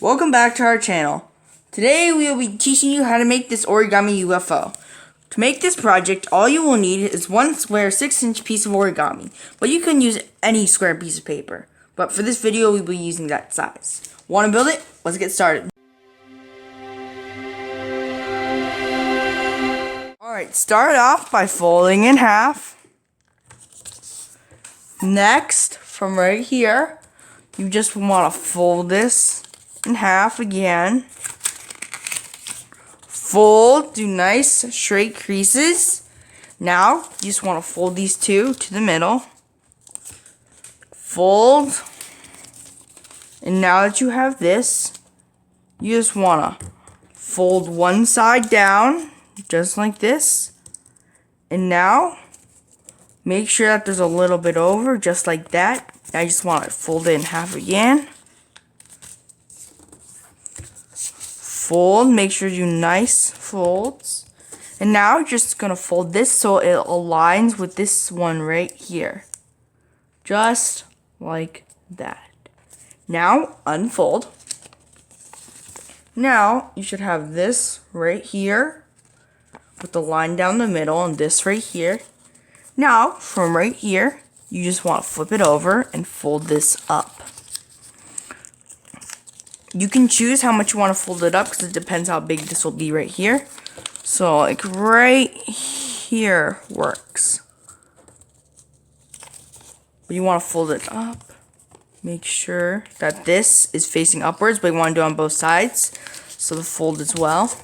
Welcome back to our channel. Today we will be teaching you how to make this origami UFO. To make this project, all you will need is one square 6-inch piece of origami, but you can use any square piece of paper. But for this video, we'll be using that size. Want to build it? Let's get started. Alright, start off by folding in half. Next, from right here, you just want to fold this in half again. Fold, do nice straight creases. Now, you just want to fold these two to the middle. Fold. And now that you have this, you just want to fold one side down, just like this. And now, make sure that there's a little bit over, just like that. Now you just want to fold it in half again. Fold, make sure you do nice folds. And now you're just going to fold this so it aligns with this one right here. Just like that. Now, unfold. Now, you should have this right here with the line down the middle and this right here. Now, from right here, you just want to flip it over and fold this up. You can choose how much you want to fold it up because it depends how big this will be right here. So, like right here works. But you want to fold it up. Make sure that this is facing upwards, but you want to do it on both sides. So the fold as well.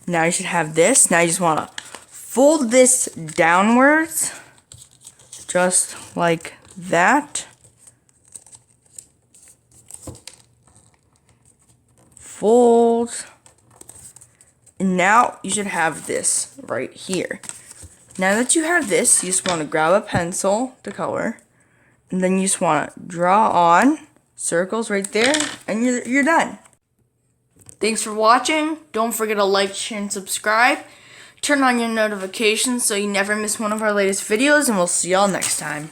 Now you should have this. Now you just want to fold this downwards. Just like that. Fold. And now you should have this right here. Now that you have this, you just want to grab a pencil to color. And then you just want to draw on circles right there. And you're done. Thanks for watching. Don't forget to like, share, and subscribe. Turn on your notifications so you never miss one of our latest videos. And we'll see y'all next time.